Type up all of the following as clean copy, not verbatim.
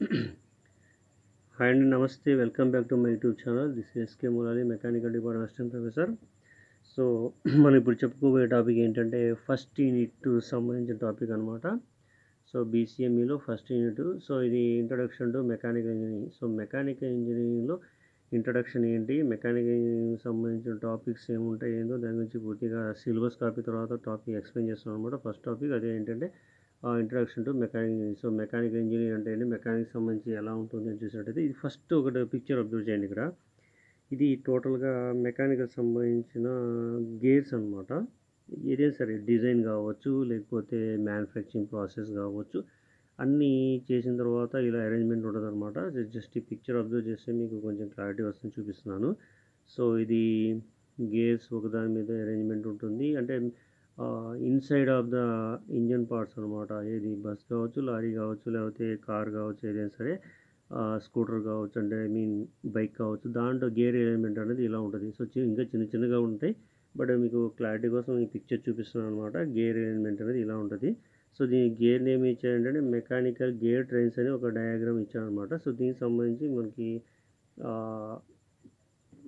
Hi అండి, నమస్తే. Welcome back to my YouTube channel. This SK Murali, mechanical department assistant professor. So మనం ఇప్పుడు చెప్పుకోబోయే టాపిక్ ఏంటంటే ఫస్ట్ యూనిట్ సంబంధించిన టాపిక్ అనమాట. సో బీసీఎంఈలో ఫస్ట్ యూనిట్. సో ఇది introduction to mechanical engineering. So mechanical ఇంజనీరింగ్లో ఇంట్రడక్షన్ ఏంటి, మెకానికల్ ఇంజనీరింగ్ సంబంధించిన టాపిక్స్ ఏముంటాయి ఏందో దాని గురించి పూర్తిగా సిలబస్ కాపీ తర్వాత టాపిక్ ఎక్స్ప్లెయిన్ చేస్తాం అనమాట. ఫస్ట్ టాపిక్ అదే ఏంటంటే introduction to mechanical engineering. So mechanical engineering అంటే ఏంటి, మెకానిక్స్ సంబంధించి ఎలా ఉంటుంది అని చూసినట్టయితే ఇది ఫస్ట్ ఒక పిక్చర్ అబ్జర్వ్ చేయండి. ఇక్కడ ఇది టోటల్గా మెకానికల్ సంబంధించిన గేర్స్ అనమాట. ఏదైనా సరే డిజైన్ కావచ్చు, లేకపోతే మ్యానుఫ్యాక్చరింగ్ ప్రాసెస్ కావచ్చు, అన్నీ చేసిన తర్వాత ఇలా అరేంజ్మెంట్ ఉంటుంది అనమాట. జస్ట్ ఈ పిక్చర్ అబ్జర్వ్ చేస్తే మీకు కొంచెం క్లారిటీ వస్తుంది, చూపిస్తున్నాను. సో ఇది గేర్స్ ఒకదాని మీద అరేంజ్మెంట్ ఉంటుంది. అంటే inside of the engine parts అనమాట. ఏది బస్ కావచ్చు, లారీ కావచ్చు, లేకపోతే కార్ కావచ్చు, ఏదైనా సరే స్కూటర్ కావచ్చు, అంటే ఐ మీన్ బైక్ కావచ్చు, దాంట్లో గేర్ ఎలిమెంట్ అనేది ఇలా ఉంటుంది. సో ఇంకా చిన్న చిన్నగా ఉంటాయి, బట్ మీకు క్లారిటీ కోసం ఈ పిక్చర్ చూపిస్తున్నాను అనమాట. గేర్ ఎలిమెంట్ అనేది ఇలా ఉంటుంది. సో దీని గేర్ నేమ్ ఇచ్చారంటే మెకానికల్ గేర్ ట్రైన్స్ అని ఒక డయాగ్రామ్ ఇచ్చారనమాట. సో దీనికి సంబంధించి మనకి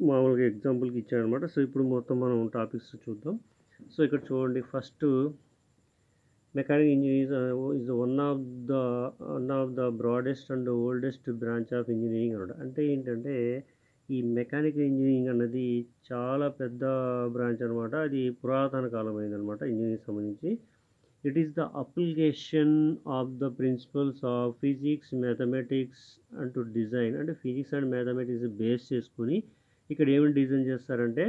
మామూలుగా ఎగ్జాంపుల్కి ఇచ్చారనమాట. సో ఇప్పుడు మొత్తం మనం టాపిక్స్ చూద్దాం. సో ఇక్కడ చూడండి, first mechanical engineering is one of the broadest and oldest branch of engineering అనమాట. అంటే ఏంటంటే ఈ మెకానికల్ ఇంజనీరింగ్ అన్నది చాలా పెద్ద బ్రాంచ్ అనమాట. అది పురాతన కాలమైంది అనమాట ఇంజనీరింగ్ సంబంధించి. It is the application of the principles of physics, mathematics and to design. అంటే ఫిజిక్స్ అండ్ మ్యాథమెటిక్స్ బేస్ చేసుకుని ఇక్కడ ఏమైనా డిజైన్ చేస్తారంటే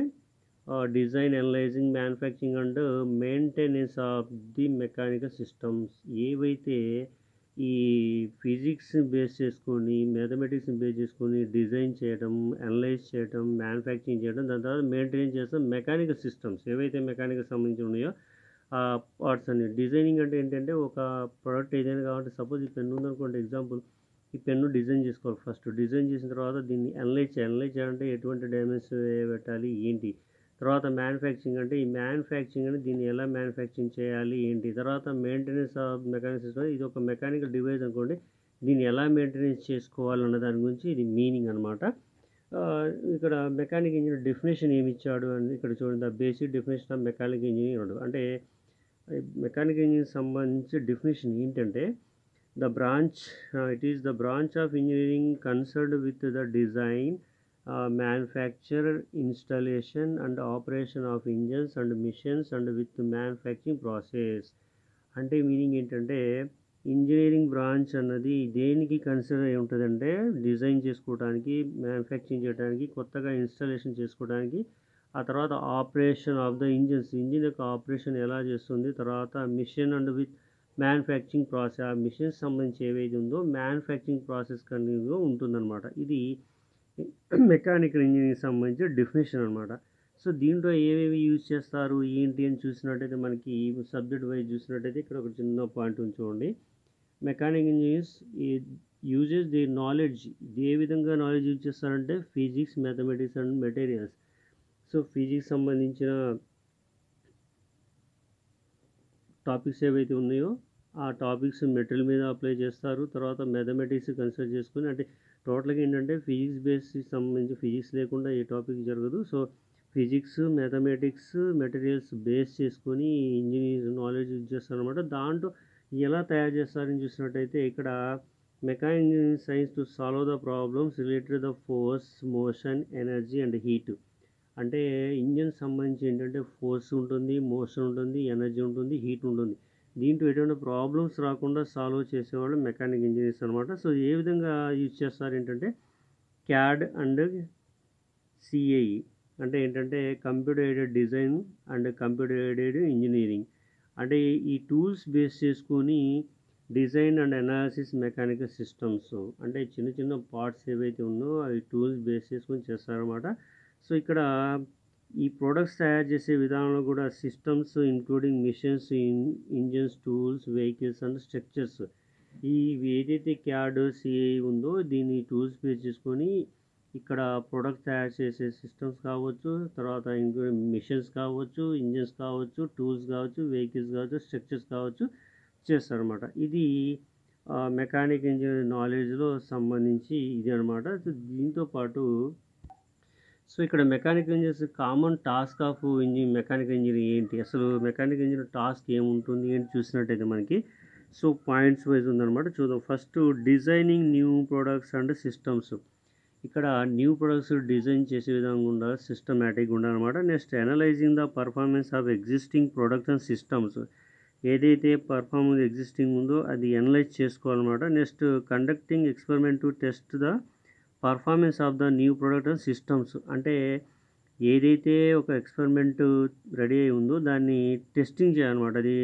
design, analysing, manufacturing and maintenance of the mechanical systems. ఏవైతే ఈ ఫిజిక్స్ బేస్ చేసుకొని, మ్యాథమెటిక్స్ని బేస్ చేసుకొని డిజైన్ చేయడం, అనలైజ్ చేయడం, మ్యానుఫ్యాక్చరింగ్ చేయడం, దాని తర్వాత మెయింటైన్ చేస్తాం మెకానికల్ సిస్టమ్స్. ఏవైతే మెకానికల్ సంబంధించి ఉన్నాయో ఆ పార్ట్స్ అన్ని. డిజైనింగ్ అంటే ఏంటంటే ఒక ప్రోడక్ట్ ఏదైనా కావాలంటే, సపోజ్ ఈ పెన్ను ఉందనుకోండి ఎగ్జాంపుల్, ఈ పెన్ను డిజైన్ చేసుకోవాలి. ఫస్ట్ డిజైన్ చేసిన తర్వాత దీన్ని అనలైజ్ చేయాలంటే ఎటువంటి డైమెన్షన్ పెట్టాలి ఏంటి, తర్వాత మ్యానుఫ్యాక్చరింగ్ అంటే ఈ మ్యానుఫ్యాక్చరింగ్ అని దీన్ని ఎలా మ్యానుఫ్యాక్చరింగ్ చేయాలి ఏంటి, తర్వాత మెయింటెనెన్స్ ఆఫ్ మెకానికల్ సిస్టమ్. ఇది ఒక మెకానికల్ డివైస్ అనుకోండి, దీన్ని ఎలా మెయింటెనెన్స్ చేసుకోవాలన్న దాని గురించి ఇది మీనింగ్ అనమాట. ఇక్కడ మెకానికల్ ఇంజనీర్ డెఫినేషన్ ఏమి ఇచ్చాడు అని ఇక్కడ చూడండి. The basic definition of mechanical engineering. అంటే మెకానికల్ ఇంజనీరింగ్ సంబంధించి డెఫినేషన్ ఏంటంటే the branch it is the branch of engineering concerned with the design, manufacture, installation and operation of engines and machines and with manufacturing process. అంటే meaning ఏంటంటే engineering branch అన్నది దేనికి consider అయి ఉంటుందంటే design చేసుకోవడానికి, manufacturing చేయడానికి, కొత్తగా ఇన్స్టాలేషన్ చేసుకోవడానికి, ఆ తర్వాత operation of the engines, engine యొక్క ఆపరేషన్ ఎలా చేస్తుంది, తర్వాత machine and with manufacturing process. ఆ మిషన్స్ సంబంధించి ఏవైతే ఉందో మ్యానుఫ్యాక్చరింగ్ ప్రాసెస్ కంటిన్యూగా ఉంటుందన్నమాట. ఇది మెకానికల్ ఇంజనీరింగ్ సంబంధించిన డెఫినేషన్ అనమాట. సో దీంట్లో ఏవేవి యూజ్ చేస్తారు ఏంటి అని చూసినట్టయితే మనకి సబ్జెక్ట్ వైజ్ చూసినట్టయితే ఇక్కడ ఒక చిన్న పాయింట్ చూడండి. Mechanical engineers uses the knowledge. ఏ విధంగా నాలెడ్జ్ యూజ్ చేస్తారంటే physics, mathematics and materials. So physics సంబంధించిన టాపిక్స్ ఏవైతే ఉన్నాయో ఆ టాపిక్స్ మెటీరియల్ మీద అప్లై చేస్తారు. తర్వాత మ్యాథమెటిక్స్ కన్సిడర్ చేసుకుని, అంటే టోటల్గా ఏంటంటే ఫిజిక్స్ బేస్కి సంబంధించి ఫిజిక్స్ లేకుండా ఏ టాపిక్ జరగదు. So physics, mathematics, materials base చేసుకొని ఇంజనీర్ నాలెడ్జ్ యూజ్ చేస్తారనమాట. దాంట్లో ఎలా తయారు చేస్తారని చూసినట్టయితే ఇక్కడ mechanical engineering science to solve the problems related the force, motion, energy and heat. అంటే ఇంజన్ సంబంధించి ఏంటంటే ఫోర్స్ ఉంటుంది, మోషన్ ఉంటుంది, ఎనర్జీ ఉంటుంది, హీట్ ఉంటుంది. దీంట్లో ఎటువంటి ప్రాబ్లమ్స్ రాకుండా సాల్వ్ చేసేవాళ్ళు మెకానికల్ ఇంజనీర్స్ అనమాట. సో ఏ విధంగా యూజ్ చేస్తారు ఏంటంటే క్యాడ్ అండ్ సిఏఈ. అంటే ఏంటంటే computer aided design and computer aided engineering. అంటే ఈ టూల్స్ బేస్ చేసుకొని design and analysis mechanical systems. అంటే చిన్న చిన్న పార్ట్స్ ఏవైతే ఉన్నాయో అవి టూల్స్ బేస్ చేసుకొని చేస్తారనమాట. సో ఇక్కడ ఈ ప్రొడక్ట్స్ తయారు చేసే విధానంలో కూడా systems including machines, engines, tools, vehicles and structures. ఈ ఏదైతే క్యాడ్, సిఐ ఉందో దీన్ని టూల్స్ బేస్ చేసుకొని ఇక్కడ ప్రొడక్ట్ తయారు చేసే సిస్టమ్స్ కావచ్చు, తర్వాత ఇంక్లూడింగ్ మిషన్స్ కావచ్చు, ఇంజన్స్ కావచ్చు, టూల్స్ కావచ్చు, వెహికల్స్ కావచ్చు, స్ట్రక్చర్స్ కావచ్చు చేస్తారనమాట. ఇది మెకానిక్ ఇంజనీరింగ్ నాలెడ్జ్లో సంబంధించి ఇది అనమాట. సో దీంతో పాటు సో ఇక్కడ mechanical engineers common task of mechanical engineering ఏంటి, అసలు మెకానికల్ ఇంజనీర్ టాస్క్ ఏముంటుంది ఏంటి చూసినట్టయితే మనకి సో పాయింట్స్ వైజ్ ఉందన్నమాట. చూద్దాం. First designing new products and systems. ఇక్కడ న్యూ ప్రొడక్ట్స్ డిజైన్ చేసే విధంగా ఉండాలి, సిస్టమేటిక్గా ఉండాలన్నమాట. Next analysing the performance of existing products and systems. ఏదైతే పర్ఫార్మెన్స్ ఎగ్జిస్టింగ్ ఉందో అది అనలైజ్ చేసుకోవాలన్నమాట. Next conducting experiment to test the performance of the new product and systems. అంటే ఏదైతే ఒక ఎక్స్పెరిమెంట్ రెడీ అయి ఉందో దాన్ని టెస్టింగ్ చేయాలన్నమాట. అది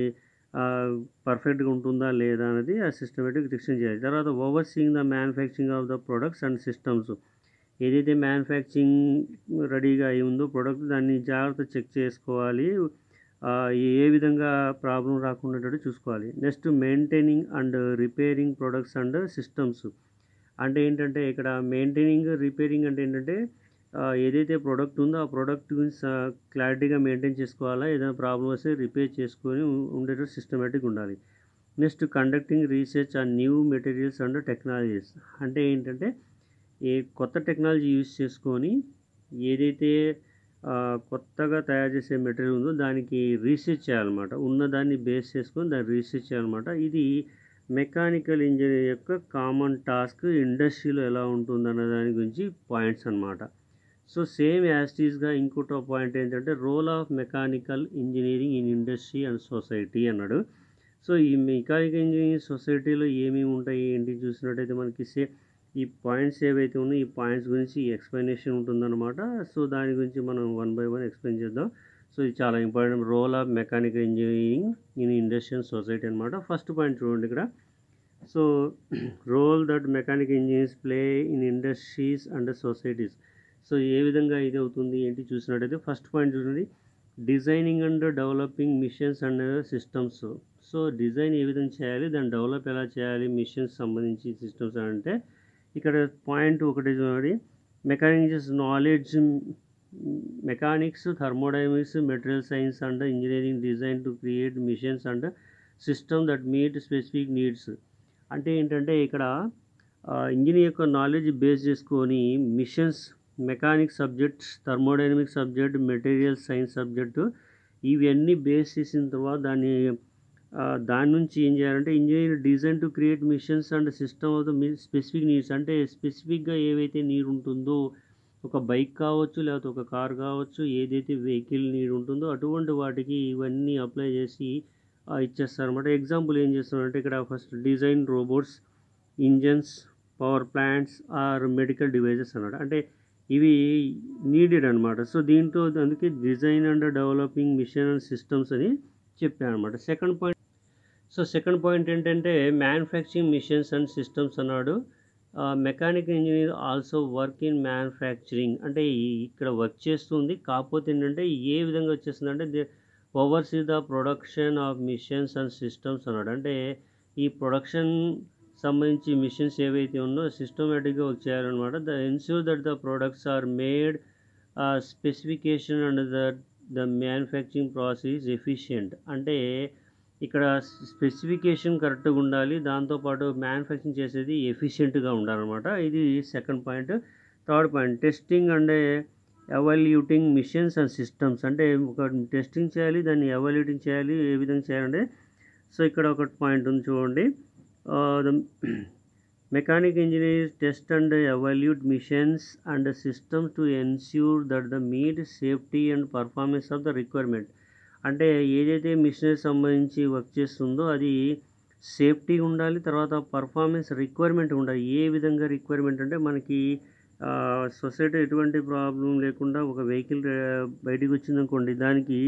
పర్ఫెక్ట్గా ఉంటుందా లేదా అనేది ఆ సిస్టమేటిక్ టెస్టింగ్ చేయాలి. తర్వాత over seeing the manufacturing of the products and systems. ఏదైతే మ్యానుఫ్యాక్చరింగ్ రెడీగా అయి ఉందో ప్రొడక్ట్ దాన్ని జాగ్రత్త చెక్ చేసుకోవాలి, ఏ విధంగా ప్రాబ్లం రాకుండా చూసుకోవాలి. Next maintaining and repairing products and systems. అంటే ఏంటంటే ఇక్కడ మెయింటైనింగ్ రిపేరింగ్ అంటే ఏంటంటే ఏదైతే ప్రోడక్ట్ ఉందో ఆ ప్రోడక్ట్ గురించి క్లారిటీగా మెయింటైన్ చేసుకోవాలా, ఏదైనా ప్రాబ్లం వస్తే రిపేర్ చేసుకొని ఉండేటట్టు సిస్టమేటిక్ ఉండాలి. Next conducting research on new materials and technologies. అంటే ఏంటంటే ఏ కొత్త టెక్నాలజీ యూజ్ చేసుకొని ఏదైతే కొత్తగా తయారు చేసే మెటీరియల్ ఉందో దానికి రీసెర్చ్ చేయాలన్నమాట. ఉన్నదాన్ని బేస్ చేసుకొని దాన్ని రీసెర్చ్ చేయాలన్నమాట. ఇది మెకానికల్ ఇంజనీర్ యొక్క కామన్ టాస్క్ ఇండస్ట్రీలో ఎలా ఉంటుందన్న దాని గురించి పాయింట్స్ అన్నమాట. సో సేమ్ యాస్టీస్గా ఇంకోటో పాయింట్ ఏంటంటే role of mechanical engineering in industry and society అన్నాడు. సో ఈ మెకానికల్ ఇంజనీరింగ్ సొసైటీలో ఏమేమి ఉంటాయి ఏంటి చూసినట్టయితే మనకి ఈ పాయింట్స్ ఏవైతే ఉన్నాయో ఈ పాయింట్స్ గురించి ఎక్స్ప్లెనేషన్ ఉంటుందన్నమాట. సో దాని గురించి మనం వన్ బై వన్ ఎక్స్ప్లెయిన్ చేద్దాం. సో ఇది చాలా important, role of mechanical engineering in industry and society అనమాట. ఫస్ట్ పాయింట్ చూడండి ఇక్కడ. So role that mechanical engineers play in industries and societies. So ఏ విధంగా ఇది అవుతుంది ఏంటి చూసినట్టయితే ఫస్ట్ పాయింట్ చూడండి, designing and developing machines and systems. So design ఏ విధంగా చేయాలి, దాన్ని డెవలప్ ఎలా చేయాలి, మిషన్స్ సంబంధించి సిస్టమ్స్ అంటే ఇక్కడ పాయింట్ ఒకటి చూడండి, mechanics knowledge, mechanics, thermodynamics, material science and engineering design to create machines and system that meet specific needs. అంటే ఏంటంటే ఇక్కడ ఇంజనీర్ యొక్క నాలెడ్జ్ బేస్ చేసుకొని machines, mechanics subjects, thermodynamics subject, material science subject ఇవన్నీ బేస్ చేసిన తర్వాత దాని నుంచి ఏం చేయాలంటే engineer design to create machines and system of the specific needs. అంటే స్పెసిఫిక్గా ఏవైతే నీడ్ ఉంటుందో ఒక బైక్ కావచ్చు లేకపోతే ఒక కార్ కావచ్చు, ఏదైతే వెహికల్ నీడ్ ఉంటుందో అటువంటి వాటికి ఇవన్నీ అప్లై చేసి ఇచ్చేస్తారన్నమాట. ఎగ్జాంపుల్ ఏం చేస్తున్నారంటే ఇక్కడ first design robots, engines, power plants or medical devices అన్నాడు. అంటే ఇవి నీడెడ్ అనమాట. సో దీంట్లో అందుకే design and developing machine and systems అని చెప్పాను అనమాట. సెకండ్ పాయింట్ ఏంటంటే మ్యానుఫ్యాక్చరింగ్ మిషన్స్ అండ్ సిస్టమ్స్ అన్నాడు. Mechanical engineer also work in manufacturing. అంటే ఇక్కడ వర్క్ చేస్తుంది, కాకపోతే ఏంటంటే ఏ విధంగా వచ్చేస్తుంది అంటే overseas the production of machines and systems అన్నాడు. అంటే ఈ ప్రొడక్షన్ సంబంధించి మిషన్స్ ఏవైతే ఉన్నో సిస్టమేటిక్గా వర్క్ చేయాలన్నమాట. The ensure that the products are made specification and the manufacturing process efficient. అంటే ఇక్కడ స్పెసిఫికేషన్ కరెక్ట్గా ఉండాలి, దాంతోపాటు మ్యానుఫ్యాక్చరింగ్ చేసేది ఎఫిషియెంట్గా ఉండాలన్నమాట. ఇది second point. Third point testing and evaluating machines and systems. అంటే ఒక టెస్టింగ్ చేయాలి, దాన్ని ఎవాల్యూటింగ్ చేయాలి, ఏ విధంగా చేయాలంటే సో ఇక్కడ ఒక పాయింట్ ఉంది చూడండి, the mechanic engineers test and evaluate machines and systems to ensure that the meet safety and performance of the requirement. అంటే ఏదైతే మిషనరీ సంబంధించి వర్క్ చేస్తుందో అది సేఫ్టీ ఉండాలి, తర్వాత పర్ఫార్మెన్స్ రిక్వైర్మెంట్ ఉండాలి. ఏ విధంగా రిక్వైర్మెంట్ అంటే మనకి సొసైటీ ఎటువంటి ప్రాబ్లం లేకుండా ఒక వెహికల్ బయటికి వచ్చిందనుకోండి దానికి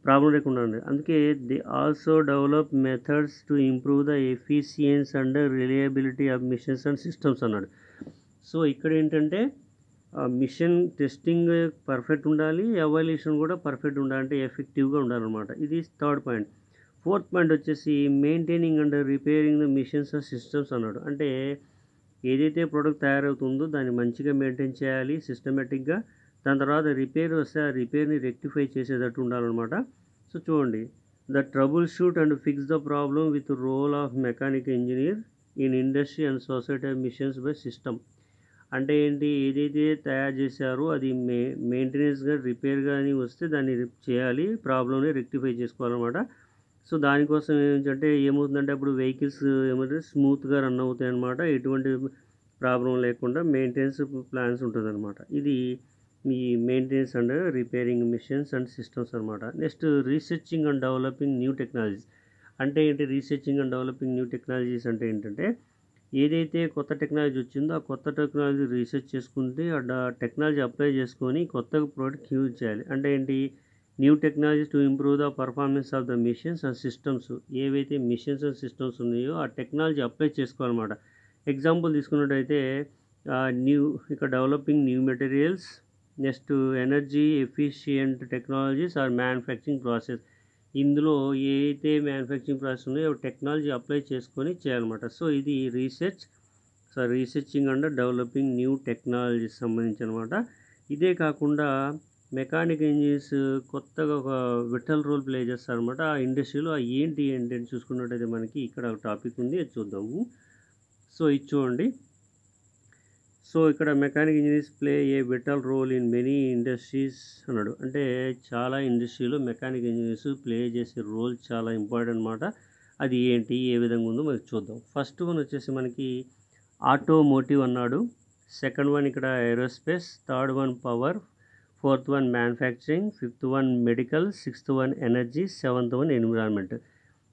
ప్రాబ్లం లేకుండా ఉంది. అందుకే they also develop methods to improve the efficiency and reliability of machines and systems అన్నాడు. సో ఇక్కడ ఏంటంటే మిషన్ టెస్టింగ్ పర్ఫెక్ట్ ఉండాలి, ఎవాల్యుయేషన్ కూడా పర్ఫెక్ట్ ఉండాలి, అంటే ఎఫెక్టివ్గా ఉండాలన్నమాట. ఇది థర్డ్ పాయింట్. ఫోర్త్ పాయింట్ వచ్చేసి maintaining and repairing the machines and systems అన్నాడు. అంటే ఏదైతే ప్రోడక్ట్ తయారవుతుందో దాన్ని మంచిగా మెయింటైన్ చేయాలి సిస్టమేటిక్గా. దాని తర్వాత రిపేర్ వస్తే ఆ రిపేర్ని రెక్టిఫై చేసేటట్టు ఉండాలన్నమాట. సో చూడండి, the trouble shoot and fix the problem with role of mechanical engineer in industry and society machines by system. అంటే ఏంటి, ఏదైతే తయారు చేశారో అది మెయింటెనెన్స్గా రిపేర్ కానీ వస్తే దాన్ని చేయాలి, ప్రాబ్లమ్ని రెక్టిఫై చేసుకోవాలన్నమాట. సో దానికోసం ఏంటంటే ఏమవుతుందంటే అప్పుడు వెహికల్స్ ఏమంటే స్మూత్గా రన్ అవుతాయి అన్నమాట, ఎటువంటి ప్రాబ్లం లేకుండా మెయింటెనెన్స్ ప్లాన్స్ ఉంటుందన్నమాట. ఇది మీ maintenance and repairing machines and systems అనమాట. Next researching and developing new technologies. అంటే ఏంటి researching and developing new technologies అంటే ఏంటంటే ఏదైతే కొత్త టెక్నాలజీ వచ్చిందో ఆ కొత్త టెక్నాలజీ రీసెర్చ్ చేసుకుంటే ఆ టెక్నాలజీ అప్లై చేసుకొని కొత్త ప్రోడక్ట్ యూజ్ చేయాలి. అంటే ఏంటి, new technology to improve the performance of the machines and systems. ఏవైతే మిషన్స్ అండ్ సిస్టమ్స్ ఉన్నాయో ఆ టెక్నాలజీ అప్లై చేసుకోవాలన్నమాట. ఎగ్జాంపుల్ తీసుకున్నట్టయితే ఇక్కడ developing new materials, next energy efficient technologies or manufacturing process. ఇందులో ఏ అయితే మ్యానుఫ్యాక్చరింగ్ ప్రాసెస్ ఉన్నాయో టెక్నాలజీ అప్లై చేసుకొని చేయాలన్నమాట. సో ఇది researching and developing new technologies సంబంధించి అనమాట. ఇదే కాకుండా మెకానిక్ ఇంజనీర్స్ కొత్తగా ఒక విటల్ రోల్ ప్లే చేస్తారనమాట ఆ ఇండస్ట్రీలో. ఏంటి అని చూసుకున్నట్టయితే మనకి ఇక్కడ ఒక టాపిక్ ఉంది, అది చూద్దాము. సో ఇది చూడండి. సో ఇక్కడ mechanic engineers play a vital role in many industries అన్నాడు. అంటే చాలా ఇండస్ట్రీలో మెకానిక్ ఇంజనీర్స్ ప్లే చేసే రోల్ చాలా ఇంపార్టెంట్ అనమాట. అది ఏంటి, ఏ విధంగా ఉందో మనకి చూద్దాం. ఫస్ట్ వన్ వచ్చేసి మనకి ఆటోమోటివ్ అన్నాడు, సెకండ్ వన్ ఇక్కడ aerospace, third one power, fourth one manufacturing, fifth one medical, sixth one energy, seventh one environment.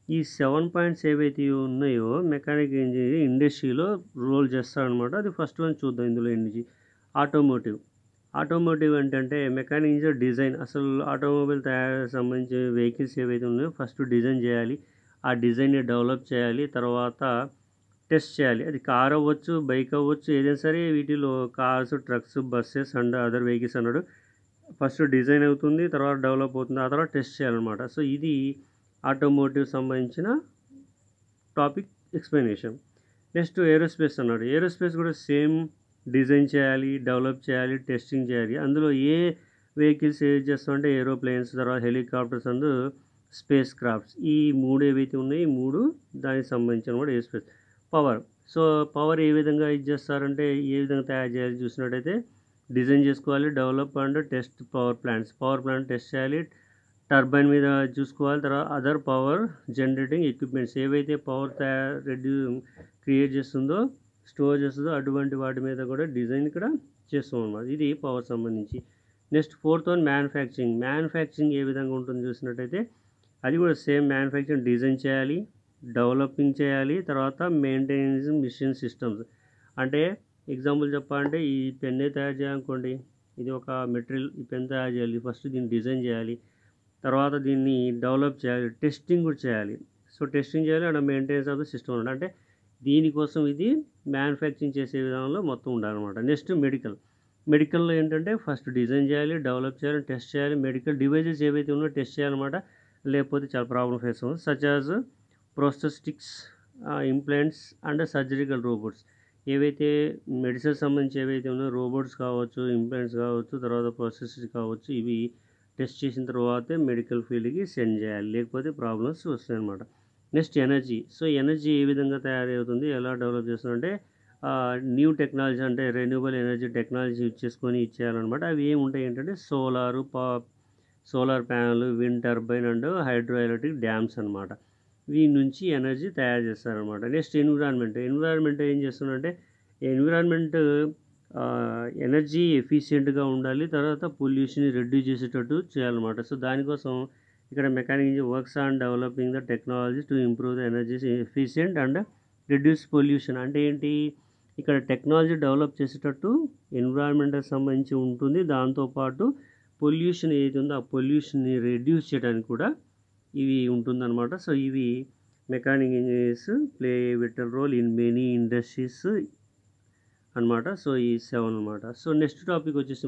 ఈ 7 పాయింట్స్ ఏవైతే ఉన్నాయో మెకానిక్ ఇంజనీరింగ్ ఇండస్ట్రీలో రోల్ చేస్తారనమాట. అది ఫస్ట్ వన్ చూద్దాం. ఇందులో ఎనర్జీ ఆటోమోటివ్ ఏంటంటే మెకానిక్ ఇంజనీర్ డిజైన్, అసలు ఆటోమొబైల్ తయారు సంబంధించి వెహికల్స్ ఏవైతే ఉన్నాయో ఫస్ట్ డిజైన్ చేయాలి, ఆ డిజైన్ని డెవలప్ చేయాలి, తర్వాత టెస్ట్ చేయాలి. అది కార్ అవ్వచ్చు, బైక్ అవ్వచ్చు, ఏదైనా సరే. వీటిలో cars, trucks, buses and other vehicles అన్నాడు. ఫస్ట్ డిజైన్ అవుతుంది, తర్వాత డెవలప్ అవుతుంది, ఆ తర్వాత టెస్ట్ చేయాలన్నమాట. సో ఇది ఆటోమోటివ్ సంబంధించిన టాపిక్ ఎక్స్ప్లెనేషన్. నెక్స్ట్ ఏరోస్పేస్ అన్నాడు. ఏరోస్పేస్ కూడా సేమ్, డిజైన్ చేయాలి, డెవలప్ చేయాలి, టెస్టింగ్ చేయాలి. అందులో ఏ వెహికల్స్ యూజ్ చేస్తామంటే ఏరోప్లేన్స్, తర్వాత హెలికాప్టర్స్ అండ్ స్పేస్ క్రాఫ్ట్స్. ఈ మూడు ఏవైతే ఉన్నాయో ఈ మూడు దానికి సంబంధించిన కూడా ఏరోస్పేస్. పవర్ ఏ విధంగా యూజ్ చేస్తారంటే ఏ విధంగా తయారు చేయాలి చూసినట్టయితే డిజైన్ చేసుకోవాలి, develop and test power plant test చేయాలి, టర్బైన్ మీద చూసుకోవాలి, తర్వాత అదర్ పవర్ జనరేటింగ్ ఎక్విప్మెంట్స్ ఏవైతే పవర్ క్రియేట్ చేస్తుందో, స్టోర్ చేస్తుందో అటువంటి వాటి మీద కూడా డిజైన్ ఇక్కడ చేస్తాం అన్నమాట. ఇది పవర్ సంబంధించి. నెక్స్ట్ ఫోర్త్ వన్ మ్యానుఫ్యాక్చరింగ్ ఏ విధంగా ఉంటుంది చూసినట్టయితే అది కూడా సేమ్, మ్యానుఫ్యాక్చరింగ్ డిజైన్ చేయాలి, డెవలపింగ్ చేయాలి, తర్వాత మెయింటెనెన్స్ మిషన్ సిస్టమ్స్. అంటే ఎగ్జాంపుల్ చెప్పాలంటే ఈ పెన్నే తయారు చేయాలనుకోండి, ఇది ఒక మెటీరియల్, ఈ పెన్ తయారు చేయాలి, ఫస్ట్ దీన్ని డిజైన్ చేయాలి, తర్వాత దీన్ని డెవలప్ చేయాలి, టెస్టింగ్ కూడా చేయాలి. సో టెస్టింగ్ చేయాలి and maintenance of the system ఉండాలి. అంటే దీనికోసం ఇది మ్యానుఫ్యాక్చరింగ్ చేసే విధానంలో మొత్తం ఉండాలన్నమాట. నెక్స్ట్ మెడికల్లో ఏంటంటే ఫస్ట్ డిజైన్ చేయాలి, డెవలప్ చేయాలి, టెస్ట్ చేయాలి, మెడికల్ డివైజెస్ ఏవైతే ఉన్నాయో టెస్ట్ చేయాలన్నమాట. లేకపోతే చాలా ప్రాబ్లమ్ ఫేస్ అవుతుంది. Such as prosthetics, implants and సర్జరికల్ robots. ఏవైతే మెడిసిన్ సంబంధించి ఏవైతే ఉన్నాయో రోబోట్స్ కావచ్చు, ఇంప్లాంట్స్ కావచ్చు, తర్వాత ప్రోస్థెటిక్స్ కావచ్చు, ఇవి టెస్ట్ చేసిన తర్వాతే మెడికల్ ఫీల్డ్కి సెండ్ చేయాలి, లేకపోతే ప్రాబ్లమ్స్ వస్తాయన్నమాట. Next energy. సో ఎనర్జీ ఏ విధంగా తయారవుతుంది, ఎలా డెవలప్ చేస్తుందంటే న్యూ టెక్నాలజీ, అంటే రెన్యూబుల్ ఎనర్జీ టెక్నాలజీ యూజ్ చేసుకొని ఇచ్చేయాలన్నమాట. అవి ఏముంటాయి ఏంటంటే solar panel, wind turbine and hydro electric dams అనమాట. వీటి నుంచి ఎనర్జీ తయారు చేస్తారనమాట. నెక్స్ట్ ఎన్విరాన్మెంట్ ఏం చేస్తుందంటే ఎన్విరాన్మెంట్ ఎనర్జీ ఎఫిషియెంట్గా ఉండాలి, తర్వాత పొల్యూషన్ రెడ్యూస్ చేసేటట్టు చేయాలన్నమాట. సో దానికోసం ఇక్కడ mechanic engineer works on developing the technology to improve the energy efficient and reduce pollution. అంటే ఏంటి, ఇక్కడ టెక్నాలజీ డెవలప్ చేసేటట్టు ఎన్విరాన్మెంట్కి సంబంధించి ఉంటుంది, దాంతోపాటు పొల్యూషన్ ఏది ఉందో ఆ పొల్యూషన్ని రెడ్యూస్ చేయడానికి కూడా ఇవి ఉంటుందన్నమాట. సో ఇవి mechanic engineers play a vital role in many industries అనమాట. సో ఈ 7 అనమాట. సో నెక్స్ట్ టాపిక్ వచ్చేసి